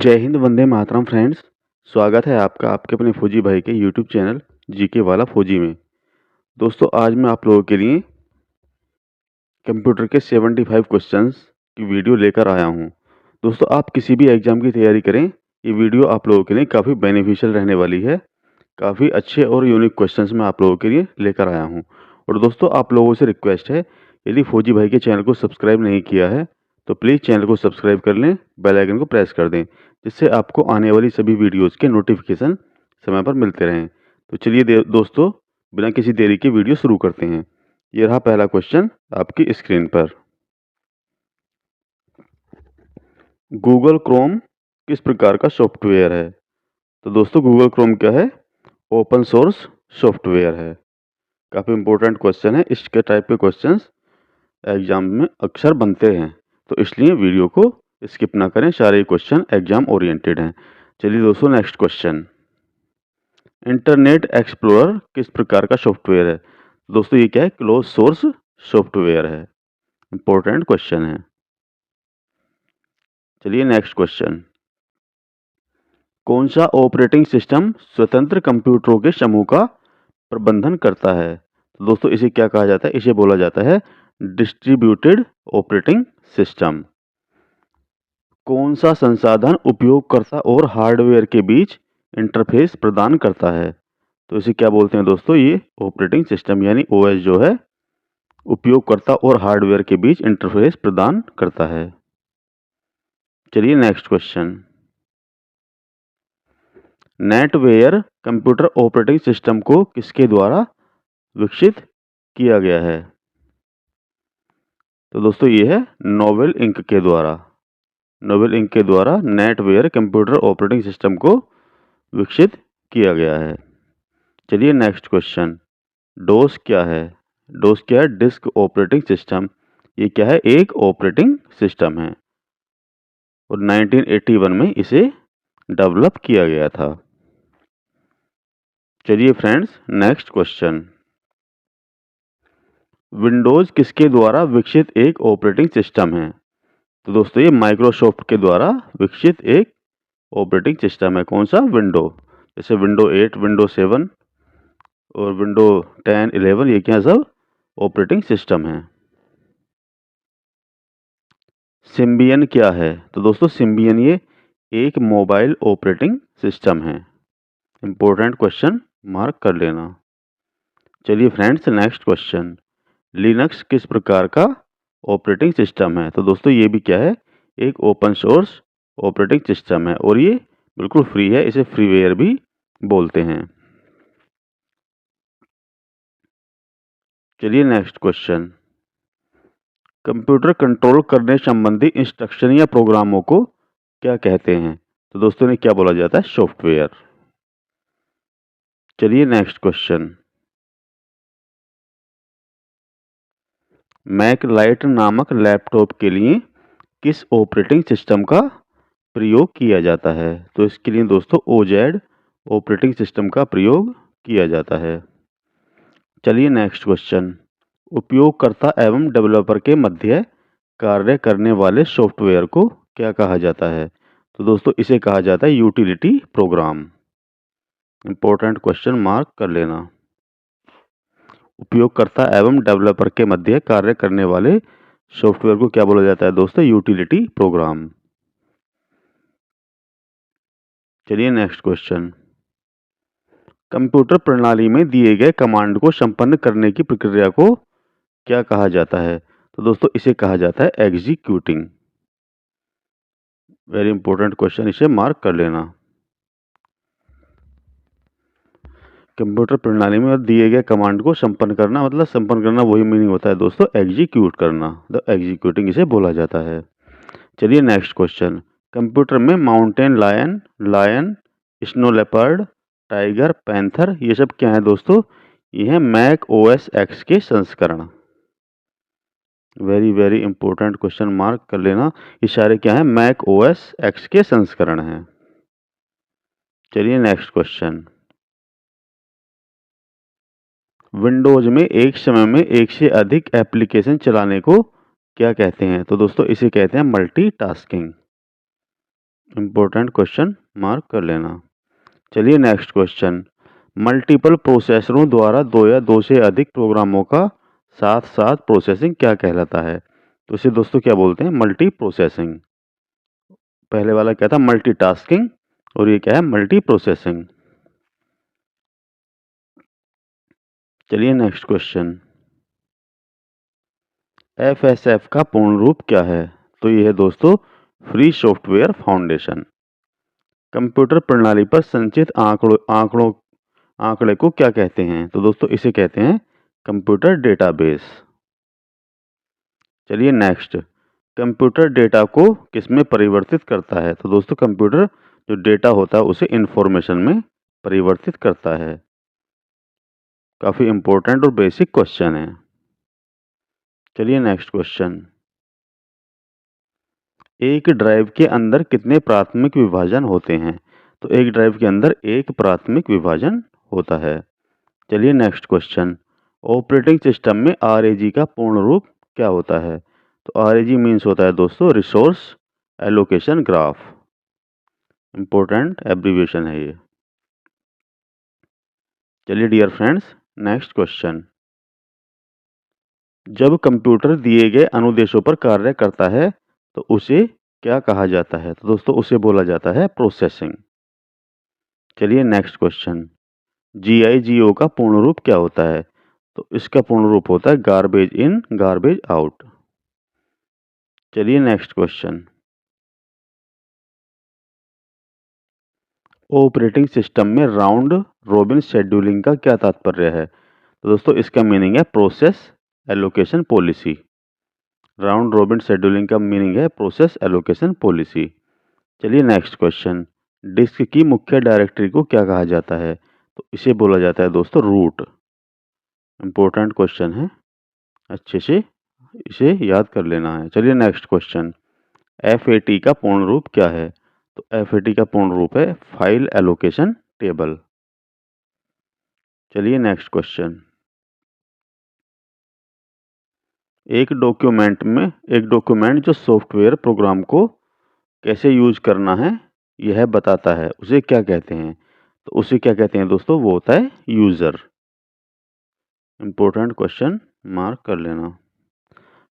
जय हिंद, वंदे मातरम फ्रेंड्स। स्वागत है आपका आपके अपने फौजी भाई के यूट्यूब चैनल जीके वाला फौजी में। दोस्तों, आज मैं आप लोगों के लिए कंप्यूटर के 75 क्वेश्चंस की वीडियो लेकर आया हूं। दोस्तों, आप किसी भी एग्ज़ाम की तैयारी करें, ये वीडियो आप लोगों के लिए काफ़ी बेनिफिशियल रहने वाली है। काफ़ी अच्छे और यूनिक क्वेश्चंस मैं आप लोगों के लिए लेकर आया हूँ। और दोस्तों, आप लोगों से रिक्वेस्ट है, यदि फौजी भाई के चैनल को सब्सक्राइब नहीं किया है तो प्लीज़ चैनल को सब्सक्राइब कर लें, बेल आइकन को प्रेस कर दें, जिससे आपको आने वाली सभी वीडियोज़ के नोटिफिकेशन समय पर मिलते रहें। तो चलिए दोस्तों, बिना किसी देरी के वीडियो शुरू करते हैं। ये रहा पहला क्वेश्चन आपकी स्क्रीन पर। गूगल क्रोम किस प्रकार का सॉफ्टवेयर है? तो दोस्तों, गूगल क्रोम क्या है? ओपन सोर्स सॉफ्टवेयर है। काफ़ी इंपॉर्टेंट क्वेश्चन है। इसके टाइप के क्वेश्चंस एग्जाम में अक्सर बनते हैं, तो इसलिए वीडियो को स्किप ना करें। सारे क्वेश्चन एग्जाम ओरिएंटेड हैं। चलिए दोस्तों, नेक्स्ट क्वेश्चन। इंटरनेट एक्सप्लोरर किस प्रकार का सॉफ्टवेयर है? दोस्तों, ये क्या है? क्लोज सोर्स सॉफ्टवेयर है। इंपॉर्टेंट क्वेश्चन है। चलिए नेक्स्ट क्वेश्चन। कौन सा ऑपरेटिंग सिस्टम स्वतंत्र कंप्यूटरों के समूह का प्रबंधन करता है? तो दोस्तों, इसे क्या कहा जाता है? इसे बोला जाता है डिस्ट्रीब्यूटेड ऑपरेटिंग सिस्टम। कौन सा संसाधन उपयोगकर्ता और हार्डवेयर के बीच इंटरफेस प्रदान करता है? तो इसे क्या बोलते हैं दोस्तों? ये ऑपरेटिंग सिस्टम यानी ओएस जो है, उपयोगकर्ता और हार्डवेयर के बीच इंटरफेस प्रदान करता है। चलिए next question. Netware computer operating system को किसके द्वारा विकसित किया गया है? तो दोस्तों, ये है नोवेल इंक के द्वारा। नोवेल इंक के द्वारा नेटवेयर कंप्यूटर ऑपरेटिंग सिस्टम को विकसित किया गया है। चलिए नेक्स्ट क्वेश्चन। डोस क्या है? डोस क्या है? Disk operating system. ये क्या है? एक ऑपरेटिंग सिस्टम है और 1981 में इसे डेवलप किया गया था। चलिए फ्रेंड्स, नेक्स्ट क्वेश्चन। विंडोज किसके द्वारा विकसित एक ऑपरेटिंग सिस्टम है? तो दोस्तों, ये माइक्रोसॉफ्ट के द्वारा विकसित एक ऑपरेटिंग सिस्टम है। कौन सा? विंडो। जैसे विंडो 8, विंडो 7 और विंडो 10, 11, ये क्या सब ऑपरेटिंग सिस्टम है। सिम्बियन क्या है? तो दोस्तों, सिम्बियन ये एक मोबाइल ऑपरेटिंग सिस्टम है। इंपॉर्टेंट क्वेश्चन, मार्क कर लेना। चलिए फ्रेंड्स, नेक्स्ट क्वेश्चन। लिनक्स किस प्रकार का ऑपरेटिंग सिस्टम है? तो दोस्तों, ये भी क्या है? एक ओपन सोर्स ऑपरेटिंग सिस्टम है और ये बिल्कुल फ्री है। इसे फ्रीवेयर भी बोलते हैं। चलिए नेक्स्ट क्वेश्चन। कंप्यूटर कंट्रोल करने संबंधी इंस्ट्रक्शन या प्रोग्रामों को क्या कहते हैं? तो दोस्तों, ने क्या बोला जाता है? सॉफ्टवेयर। चलिए नेक्स्ट क्वेश्चन। मैक लाइट नामक लैपटॉप के लिए किस ऑपरेटिंग सिस्टम का प्रयोग किया जाता है? तो इसके लिए दोस्तों ओजेड ऑपरेटिंग सिस्टम का प्रयोग किया जाता है। चलिए नेक्स्ट क्वेश्चन। उपयोगकर्ता एवं डेवलपर के मध्य कार्य करने वाले सॉफ्टवेयर को क्या कहा जाता है? तो दोस्तों, इसे कहा जाता है utility programme. Important question, mark कर लेना। उपयोगकर्ता एवं डेवलपर के मध्य कार्य करने वाले सॉफ्टवेयर को क्या बोला जाता है दोस्तों? Utility programme. चलिए नेक्स्ट क्वेश्चन। कंप्यूटर प्रणाली में दिए गए कमांड को संपन्न करने की प्रक्रिया को क्या कहा जाता है? तो दोस्तों, इसे कहा जाता है एग्जीक्यूटिंग। वेरी इंपॉर्टेंट क्वेश्चन, इसे मार्क कर लेना। कंप्यूटर प्रणाली में दिए गए कमांड को संपन्न करना, मतलब संपन्न करना वही मीनिंग होता है दोस्तों, एग्जीक्यूट करना। द एग्जीक्यूटिंग इसे बोला जाता है। चलिए नेक्स्ट क्वेश्चन। कंप्यूटर में mountain lion, lion, snow leopard, tiger, panther, ये सब क्या है दोस्तों? ये है मैक ओएस एक्स के संस्करण। Very very important question, mark कर लेना। ये सारे क्या है? मैक ओएस एक्स के संस्करण हैं। चलिए नेक्स्ट क्वेश्चन। विंडोज में एक समय में एक से अधिक एप्लीकेशन चलाने को क्या कहते हैं? तो दोस्तों, इसे कहते हैं मल्टीटास्किंग। इम्पोर्टेंट क्वेश्चन मार्क कर लेना। चलिए नेक्स्ट क्वेश्चन, मल्टीपल प्रोसेसरों द्वारा दो या दो से अधिक प्रोग्रामों का साथ साथ प्रोसेसिंग क्या कहलाता है? तो इसे दोस्तों क्या बोलते हैं? Multi processing. पहले वाला क्या था? मल्टीटास्किंग, और ये क्या है? Multi processing. चलिए नेक्स्ट क्वेश्चन, एफएसएफ का पूर्ण रूप क्या है? तो ये है दोस्तों फ्री सॉफ्टवेयर फाउंडेशन। कंप्यूटर प्रणाली पर संचित आंकड़े को क्या कहते हैं? तो दोस्तों इसे कहते हैं कंप्यूटर डेटाबेस। चलिए नेक्स्ट, कंप्यूटर डेटा को किसमें परिवर्तित करता है? तो दोस्तों कंप्यूटर जो डेटा होता है उसे इंफॉर्मेशन में परिवर्तित करता है। काफ़ी इंपॉर्टेंट और बेसिक क्वेश्चन है। चलिए नेक्स्ट क्वेश्चन, एक ड्राइव के अंदर कितने प्राथमिक विभाजन होते हैं? तो एक ड्राइव के अंदर एक प्राथमिक विभाजन होता है। चलिए नेक्स्ट क्वेश्चन, ऑपरेटिंग सिस्टम में आरएजी का पूर्ण रूप क्या होता है? तो आरएजी मीन्स होता है दोस्तों resource allocation graph. Important abbreviation है ये। चलिए डियर फ्रेंड्स नेक्स्ट क्वेश्चन, जब कंप्यूटर दिए गए अनुदेशों पर कार्य करता है तो उसे क्या कहा जाता है? तो दोस्तों उसे बोला जाता है प्रोसेसिंग। चलिए नेक्स्ट क्वेश्चन, जीआईजीओ का पूर्ण रूप क्या होता है? तो इसका पूर्ण रूप होता है गार्बेज इन गार्बेज आउट। चलिए नेक्स्ट क्वेश्चन, ऑपरेटिंग सिस्टम में राउंड रॉबिन शेड्यूलिंग का क्या तात्पर्य है? तो दोस्तों इसका मीनिंग है process allocation policy. Round robin scheduling का मीनिंग है प्रोसेस एलोकेशन पॉलिसी। चलिए नेक्स्ट क्वेश्चन, डिस्क की मुख्य डायरेक्टरी को क्या कहा जाता है? तो इसे बोला जाता है दोस्तों रूट। इंपॉर्टेंट क्वेश्चन है, अच्छे से इसे याद कर लेना है। चलिए नेक्स्ट क्वेश्चन, एफएटी का पूर्ण रूप क्या है? तो एफएटी का पूर्ण रूप है फाइल एलोकेशन टेबल। चलिए नेक्स्ट क्वेश्चन, एक डॉक्यूमेंट जो सॉफ्टवेयर प्रोग्राम को कैसे यूज करना है यह बताता है, उसे क्या कहते हैं? तो उसे क्या कहते हैं दोस्तों? वो होता है यूजर। इंपॉर्टेंट क्वेश्चन मार्क कर लेना।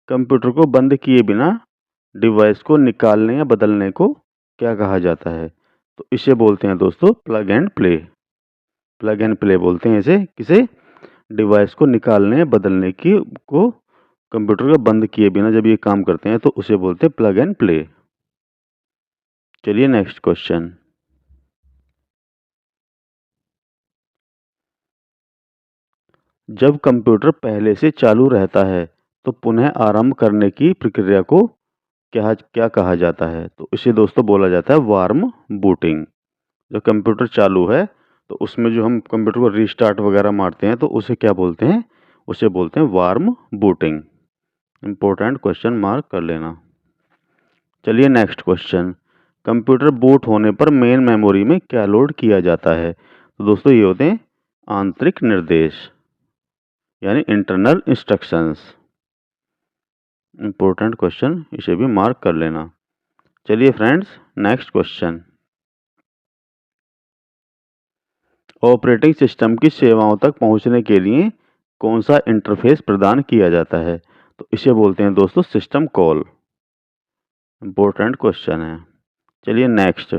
कंप्यूटर को बंद किए बिना डिवाइस को निकालने या बदलने को क्या कहा जाता है? तो इसे बोलते हैं दोस्तों plug and play. Plug and play बोलते हैं इसे, किसे? डिवाइस को निकालने या बदलने की को कंप्यूटर को बंद किए बिना जब ये काम करते हैं तो उसे बोलते हैं प्लग एंड प्ले। चलिए नेक्स्ट क्वेश्चन, जब कंप्यूटर पहले से चालू रहता है तो पुनः आरंभ करने की प्रक्रिया को क्या क्या कहा जाता है? तो इसे दोस्तों बोला जाता है वार्म बूटिंग। जब कंप्यूटर चालू है तो उसमें जो हम कंप्यूटर को रीस्टार्ट वगैरह मारते हैं तो उसे क्या बोलते हैं? उसे बोलते हैं warm booting. Important question mark कर लेना। चलिए नेक्स्ट क्वेश्चन, कंप्यूटर बूट होने पर मेन मेमोरी में क्या लोड किया जाता है? तो दोस्तों ये होते हैं आंतरिक निर्देश यानी इंटरनल इंस्ट्रक्शंस। इंपॉर्टेंट क्वेश्चन, इसे भी मार्क कर लेना। चलिए friends next question, operating system की सेवाओं तक पहुंचने के लिए कौन सा इंटरफेस प्रदान किया जाता है? तो इसे बोलते हैं दोस्तों सिस्टम कॉल। इंपॉर्टेंट क्वेश्चन है। चलिए नेक्स्ट,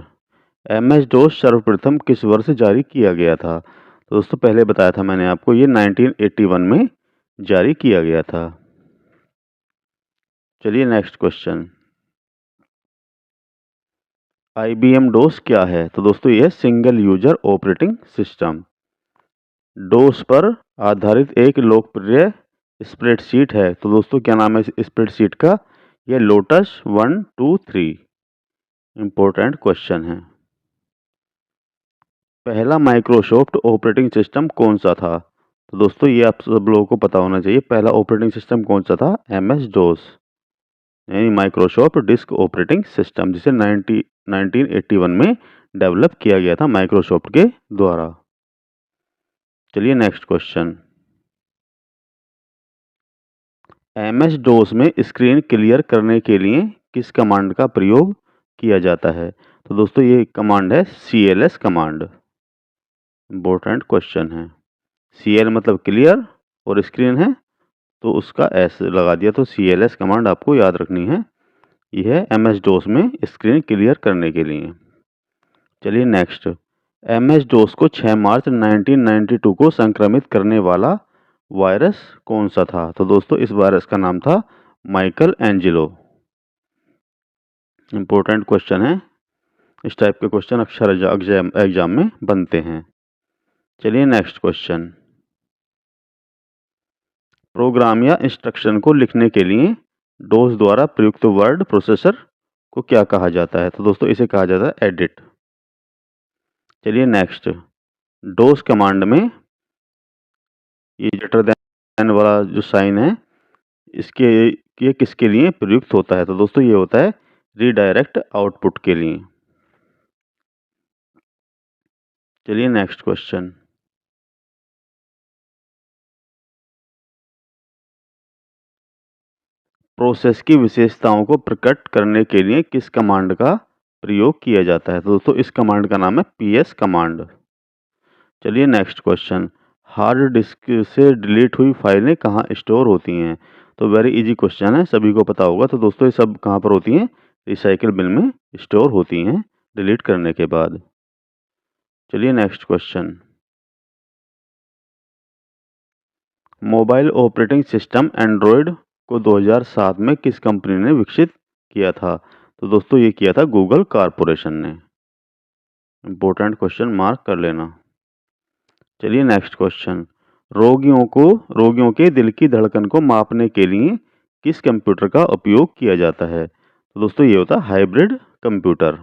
एमएस डोस सर्वप्रथम किस वर्ष जारी किया गया था? तो दोस्तों पहले बताया था मैंने आपको, ये 1981 में जारी किया गया था। चलिए नेक्स्ट क्वेश्चन, IBM डोस क्या है? तो दोस्तों ये सिंगल यूजर ऑपरेटिंग सिस्टम। डोस पर आधारित एक लोकप्रिय स्प्रेडशीट है, तो दोस्तों क्या नाम है इस स्प्रेडशीट का? ये लोटस 123। इंपॉर्टेंट क्वेश्चन है। पहला माइक्रोसॉफ्ट ऑपरेटिंग सिस्टम कौन सा था? तो दोस्तों ये आप सब लोगों को पता होना चाहिए, पहला ऑपरेटिंग सिस्टम कौन सा था? MS डोस यानी माइक्रोसॉफ्ट डिस्क ऑपरेटिंग सिस्टम, जिसे 1981 में डेवलप किया गया था माइक्रोसॉफ्ट के द्वारा। चलिए नेक्स्ट क्वेश्चन, MS डोस में स्क्रीन क्लियर करने के लिए किस कमांड का प्रयोग किया जाता है? तो दोस्तों ये कमांड है CLS कमांड। इम्पोर्टेंट क्वेश्चन है। CL मतलब क्लियर और स्क्रीन है तो उसका S लगा दिया, तो CLS कमांड आपको याद रखनी है। यह है MS DOS में स्क्रीन क्लियर करने के लिए। चलिए नेक्स्ट, MS DOS को 6 मार्च 1992 को संक्रमित करने वाला वायरस कौन सा था? तो दोस्तों इस वायरस का नाम था माइकल एंजेलो। इम्पोर्टेंट क्वेश्चन है, इस टाइप के क्वेश्चन अक्सर एग्जाम में बनते हैं। चलिए नेक्स्ट क्वेश्चन, प्रोग्राम या इंस्ट्रक्शन को लिखने के लिए डोस द्वारा प्रयुक्त वर्ड प्रोसेसर को क्या कहा जाता है? तो दोस्तों इसे कहा जाता है एडिट। चलिए नेक्स्ट, डोस कमांड में ये ग्रेटर देन वाला जो साइन है इसके ये किसके लिए प्रयुक्त होता है? तो दोस्तों ये होता है रीडायरेक्ट आउटपुट के लिए। चलिए नेक्स्ट क्वेश्चन, प्रोसेस की विशेषताओं को प्रकट करने के लिए किस कमांड का प्रयोग किया जाता है? तो दोस्तों इस कमांड का नाम है PS कमांड। चलिए नेक्स्ट क्वेश्चन, हार्ड डिस्क से डिलीट हुई फाइलें कहाँ स्टोर होती हैं? तो वेरी इजी क्वेश्चन है, सभी को पता होगा। तो दोस्तों ये सब कहाँ पर होती हैं? रिसाइकिल बिन में स्टोर होती हैं डिलीट करने के बाद। चलिए next question, mobile operating system Android को 2007 में किस कंपनी ने विकसित किया था? तो दोस्तों ये किया था गूगल कॉरपोरेशन ने। इम्पोर्टेंट क्वेश्चन मार्क कर लेना। चलिए नेक्स्ट क्वेश्चन, रोगियों के दिल की धड़कन को मापने के लिए किस कंप्यूटर का उपयोग किया जाता है? तो दोस्तों ये होता है हाइब्रिड कंप्यूटर।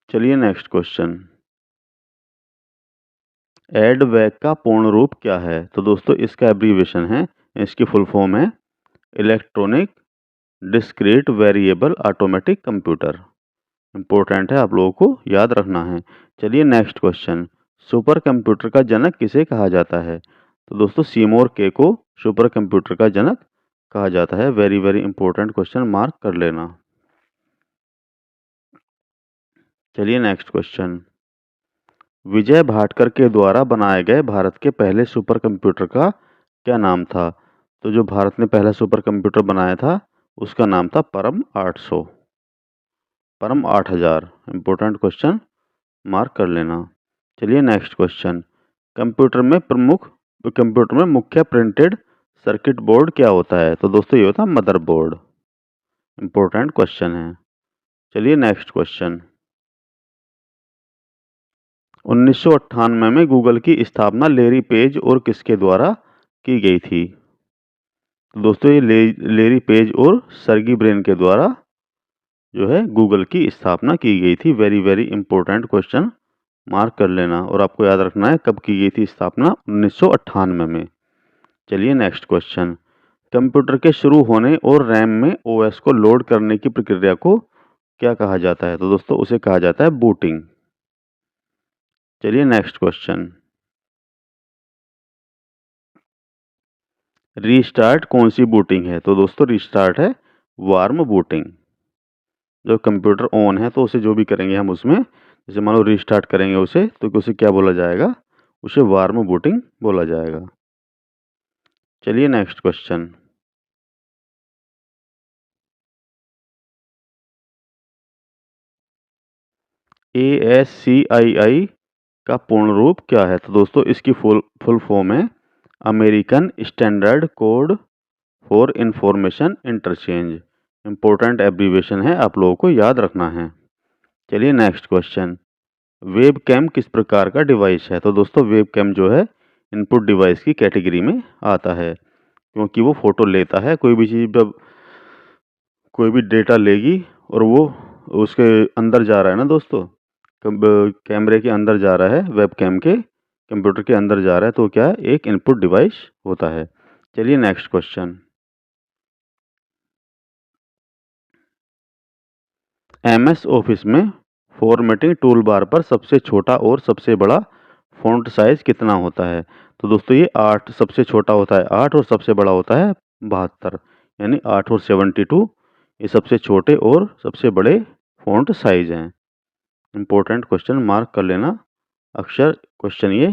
चलिए नेक्स्ट क्वेश्चन, एडवैक का पूर्ण रूप क्या है? तो दोस्तों इसका एब्रीविएशन है, इसकी फुल फॉर्म है electronic discrete variable automatic computer. Important है, आप लोगों को याद रखना है। चलिए नेक्स्ट क्वेश्चन, सुपर कंप्यूटर का जनक किसे कहा जाता है? तो दोस्तों सीमोर के को सुपर कंप्यूटर का जनक कहा जाता है। Very very important question, mark कर लेना। चलिए नेक्स्ट क्वेश्चन, विजय भाटकर के द्वारा बनाए गए भारत के पहले सुपर कंप्यूटर का क्या नाम था? तो जो भारत ने पहला सुपर कंप्यूटर बनाया था उसका नाम था परम 800, परम 8000। इंपॉर्टेंट क्वेश्चन, मार्क कर लेना। चलिए नेक्स्ट क्वेश्चन, कंप्यूटर में मुख्य प्रिंटेड सर्किट बोर्ड क्या होता है? तो दोस्तों ये होता है मदरबोर्ड। इंपॉर्टेंट क्वेश्चन है। चलिए नेक्स्ट क्वेश्चन, 1998 में गूगल की स्थापना लेरी पेज और किसके द्वारा की गई थी? तो दोस्तों ये लेरी पेज और सर्गी ब्रेन के द्वारा जो है गूगल की स्थापना की गई थी। Very very important question, mark कर लेना। और आपको याद रखना है कब की गई थी स्थापना, 1998 में। चलिए नेक्स्ट क्वेश्चन, कंप्यूटर के शुरू होने और रैम में ओएस को लोड करने की प्रक्रिया को क्या कहा जाता है? तो दोस्तों उसे कहा जाता है बूटिंग। चलिए नेक्स्ट क्वेश्चन, रीस्टार्ट कौन सी बूटिंग है? तो दोस्तों रीस्टार्ट है वार्म बूटिंग। जब कंप्यूटर ऑन है तो उसे जो भी करेंगे हम उसमें, जैसे मान लो रीस्टार्ट करेंगे उसे, तो उसे क्या बोला जाएगा? उसे वार्म बूटिंग बोला जाएगा। चलिए नेक्स्ट क्वेश्चन, ASCII का पूर्ण रूप क्या है? तो दोस्तों इसकी फुल फॉर्म है American standard code for information interchange. Important abbreviation है, आप लोगों को याद रखना है। चलिए नेक्स्ट क्वेश्चन, वेब कैम किस प्रकार का डिवाइस है? तो दोस्तों वेब कैम जो है इनपुट डिवाइस की कैटेगरी में आता है, क्योंकि वो फोटो लेता है। कोई भी चीज़ जब कोई भी डेटा लेगी और वो उसके अंदर जा रहा है ना दोस्तों, कैमरे के अंदर जा रहा है, वेब कैम के कंप्यूटर के अंदर जा रहा है, तो क्या है? एक इनपुट डिवाइस होता है। चलिए नेक्स्ट क्वेश्चन, MS ऑफिस में फॉर्मेटिंग टूल बार पर सबसे छोटा और सबसे बड़ा फ़ॉन्ट साइज़ कितना होता है? तो दोस्तों ये 8, सबसे छोटा होता है 8 और सबसे बड़ा होता है 72, यानी 8 और 72 ये सबसे छोटे और सबसे बड़े फ़ॉन्ट साइज़ हैं। इम्पोर्टेंट क्वेश्चन मार्क कर लेना। अक्सर क्वेश्चन ये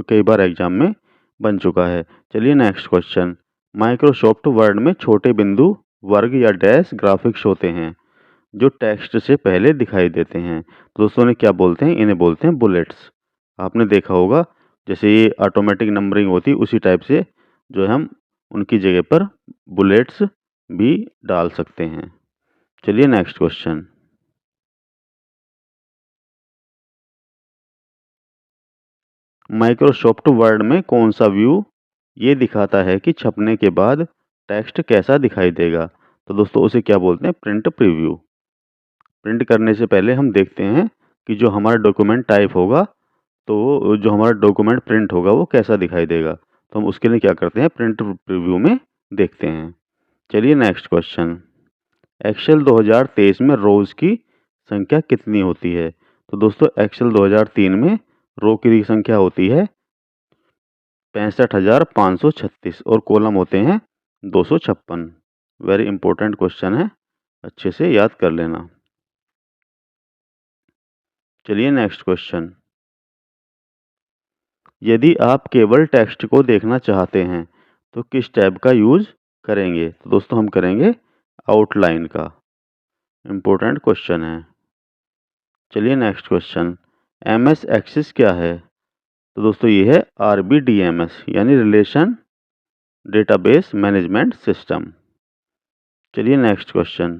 कई बार एग्जाम में बन चुका है। चलिए नेक्स्ट क्वेश्चन। माइक्रोसॉफ्ट वर्ड में छोटे बिंदु, वर्ग या डैश ग्राफिक्स होते हैं जो टेक्स्ट से पहले दिखाई देते हैं। दोस्तों ने क्या बोलते हैं? इन्हें बोलते हैं बुलेट्स। आपने देखा होगा जैसे ये ऑटोमेटिक नंबरिंग होती है उसी टाइप से जो है हम उनकी जगह पर बुलेट्स भी डाल सकते हैं। चलिए नेक्स्ट क्वेश्चन। माइक्रोसॉफ्ट वर्ड में कौन सा व्यू ये दिखाता है कि छपने के बाद टेक्स्ट कैसा दिखाई देगा? तो दोस्तों उसे क्या बोलते हैं? Print preview. प्रिंट करने से पहले हम देखते हैं कि जो हमारा डॉक्यूमेंट टाइप होगा तो जो हमारा डॉक्यूमेंट प्रिंट होगा वो कैसा दिखाई देगा। तो हम उसके लिए क्या करते हैं? प्रिंट प्रीव्यू में देखते हैं। चलिए नेक्स्ट क्वेश्चन। एक्सेल 2023 में रोज की संख्या कितनी होती है? तो दोस्तों एक्सेल 2003 में रो की संख्या होती है 65,536 और कॉलम होते हैं 256। वेरी इंपॉर्टेंट क्वेश्चन है, अच्छे से याद कर लेना। चलिए नेक्स्ट क्वेश्चन। यदि आप केवल टेक्स्ट को देखना चाहते हैं तो किस टैब का यूज करेंगे? तो दोस्तों हम करेंगे आउटलाइन का। इंपॉर्टेंट क्वेश्चन है। चलिए नेक्स्ट क्वेश्चन। एमएस एक्सिस क्या है? तो दोस्तों ये है RBDMS यानी रिलेशन डेटाबेस मैनेजमेंट सिस्टम। चलिए नेक्स्ट क्वेश्चन।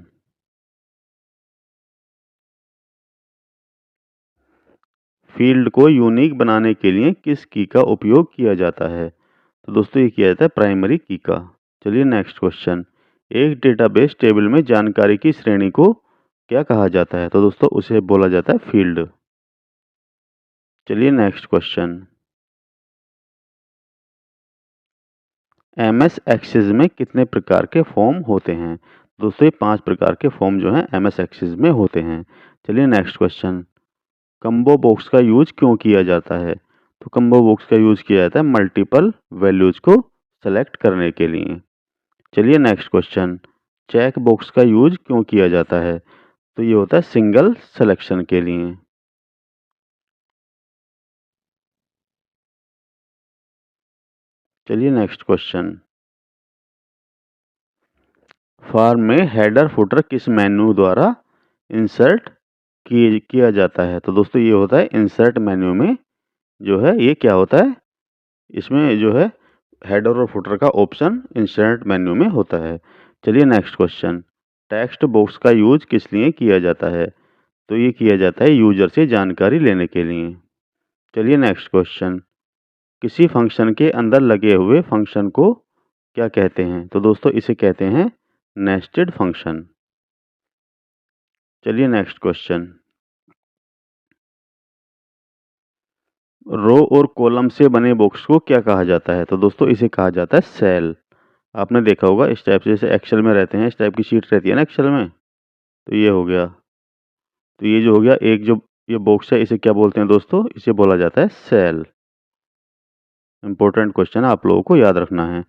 फील्ड को यूनिक बनाने के लिए किस की का उपयोग किया जाता है? तो दोस्तों ये किया जाता है प्राइमरी की का। चलिए नेक्स्ट क्वेश्चन। एक डेटाबेस टेबल में जानकारी की श्रेणी को क्या कहा जाता है? तो दोस्तों उसे बोला जाता है फील्ड। चलिए नेक्स्ट क्वेश्चन। एमएस एक्सेस में कितने प्रकार के फॉर्म होते हैं? दोस्तों ये 5 प्रकार के फॉर्म जो हैं एमएस एक्सेस में होते हैं। चलिए नेक्स्ट क्वेश्चन। कम्बो बॉक्स का यूज क्यों किया जाता है? तो कम्बो बॉक्स का यूज किया जाता है मल्टीपल वैल्यूज को सेलेक्ट करने के लिए। चलिए नेक्स्ट क्वेश्चन। चेक बॉक्स का यूज क्यों किया जाता है? तो ये होता है सिंगल सिलेक्शन के लिए। चलिए नेक्स्ट क्वेश्चन। फॉर्म में हेडर फुटर किस मेन्यू द्वारा इंसर्ट किया जाता है? तो दोस्तों ये होता है इंसर्ट मेन्यू में जो है ये क्या होता है, इसमें जो है हेडर और फुटर का ऑप्शन इंसर्ट मेन्यू में होता है। चलिए नेक्स्ट क्वेश्चन। टेक्स्ट बॉक्स का यूज किस लिए किया जाता है? तो ये किया जाता है यूजर से जानकारी लेने के लिए। चलिए नेक्स्ट क्वेश्चन। किसी फंक्शन के अंदर लगे हुए फंक्शन को क्या कहते हैं? तो दोस्तों इसे कहते हैं नेस्टेड फंक्शन। चलिए नेक्स्ट क्वेश्चन। रो और कॉलम से बने बॉक्स को क्या कहा जाता है? तो दोस्तों इसे कहा जाता है सेल। आपने देखा होगा इस टाइप से जैसे एक्सेल में रहते हैं, इस टाइप की शीट रहती है ना एक्सेल में, तो ये हो गया। तो ये जो हो गया एक जो ये बॉक्स है इसे क्या बोलते हैं दोस्तों? इसे बोला जाता है सेल। इंपॉर्टेंट क्वेश्चन है, आप लोगों को याद रखना है।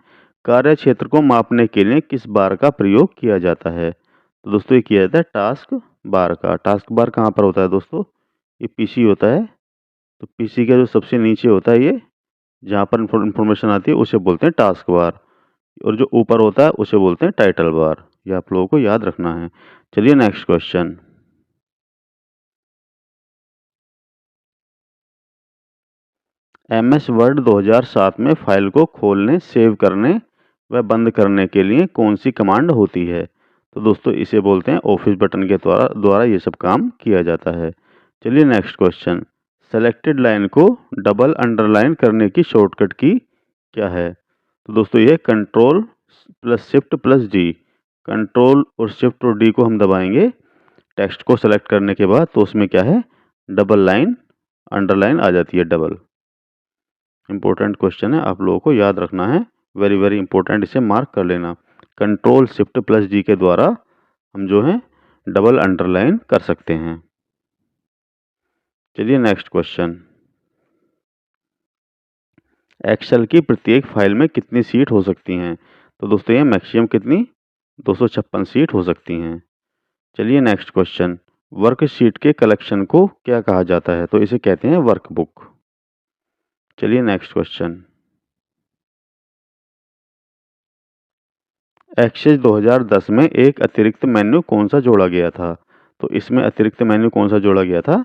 कार्य क्षेत्र को मापने के लिए किस बार का प्रयोग किया जाता है? तो दोस्तों ये किया जाता है टास्क बार का। टास्क बार कहाँ पर होता है दोस्तों? ये पीसी होता है, तो पीसी का जो सबसे नीचे होता है ये जहाँ पर इंफॉर्मेशन आती है उसे बोलते हैं टास्क बार, और जो ऊपर होता है उसे बोलते हैं टाइटल बार। ये आप लोगों को याद रखना है। चलिए नेक्स्ट क्वेश्चन। एमएस वर्ड 2007 में फाइल को खोलने, सेव करने व बंद करने के लिए कौन सी कमांड होती है? तो दोस्तों इसे बोलते हैं ऑफिस बटन के द्वारा ये सब काम किया जाता है। चलिए नेक्स्ट क्वेश्चन। सेलेक्टेड लाइन को डबल अंडरलाइन करने की शॉर्टकट की क्या है? तो दोस्तों ये control plus shift plus D. Control और शिफ्ट और डी को हम दबाएंगे टेक्स्ट को सेलेक्ट करने के बाद, तो उसमें क्या है डबल लाइन अंडरलाइन आ जाती है डबल। इंपॉर्टेंट क्वेश्चन है, आप लोगों को याद रखना है। वेरी वेरी इंपॉर्टेंट, इसे मार्क कर लेना। कंट्रोल शिफ्ट प्लस डी के द्वारा हम जो है डबल अंडरलाइन कर सकते हैं। चलिए नेक्स्ट क्वेश्चन। एक्सेल की प्रत्येक फाइल में कितनी सीट हो सकती हैं? तो दोस्तों ये मैक्सिमम कितनी 256 सीट हो सकती हैं। चलिए नेक्स्ट क्वेश्चन, वर्कशीट के कलेक्शन को क्या कहा जाता है? तो इसे कहते हैं वर्कबुक। चलिए नेक्स्ट क्वेश्चन, एक्सेस 2010 में एक अतिरिक्त मेन्यू कौन सा जोड़ा गया था? तो इसमें अतिरिक्त मेन्यू कौन सा जोड़ा गया था?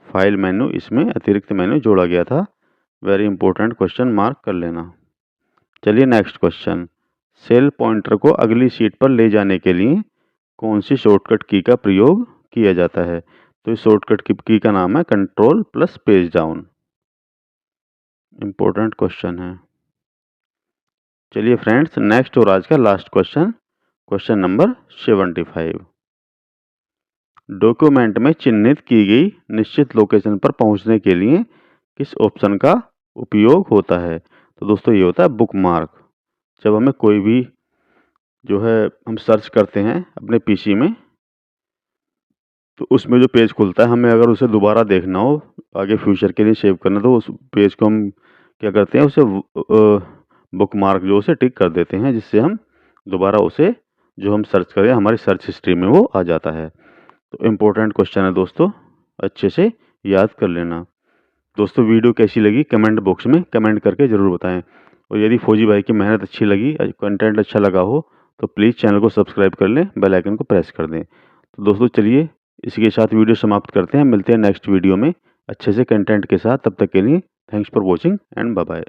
फाइल मेन्यू इसमें अतिरिक्त मेन्यू जोड़ा गया था। वेरी इंपॉर्टेंट क्वेश्चन, मार्क कर लेना। चलिए नेक्स्ट क्वेश्चन, सेल पॉइंटर को अगली शीट पर ले जाने के लिए कौन सी शॉर्टकट की का प्रयोग किया जाता है? तो इस शॉर्टकट की का नाम है control plus page down. Important question है। चलिए फ्रेंड्स, नेक्स्ट और आज का last question, question number 75। Document में चिन्हित की गई निश्चित लोकेशन पर पहुंचने के लिए किस ऑप्शन का उपयोग होता है? तो दोस्तों ये होता है बुक मार्क। जब हमें कोई भी जो है हम सर्च करते हैं अपने पीसी में, तो उसमें जो पेज खुलता है, हमें अगर उसे दोबारा देखना हो, आगे फ्यूचर के लिए सेव करना, तो उस पेज को हम क्या करते हैं, उसे बुक मार्क जो उसे टिक कर देते हैं, जिससे हम दोबारा उसे जो हम सर्च करें हमारी सर्च हिस्ट्री में वो आ जाता है। तो इम्पोर्टेंट क्वेश्चन है दोस्तों, अच्छे से याद कर लेना। दोस्तों वीडियो कैसी लगी कमेंट बॉक्स में कमेंट करके ज़रूर बताएं, और यदि फौजी भाई की मेहनत अच्छी लगी, कंटेंट अच्छा लगा हो, तो प्लीज़ चैनल को सब्सक्राइब कर लें, बेल आइकन को प्रेस कर दें। तो दोस्तों चलिए इसी के साथ वीडियो समाप्त करते हैं, मिलते हैं नेक्स्ट वीडियो में अच्छे से कंटेंट के साथ। तब तक के लिए thanks for watching and bye bye.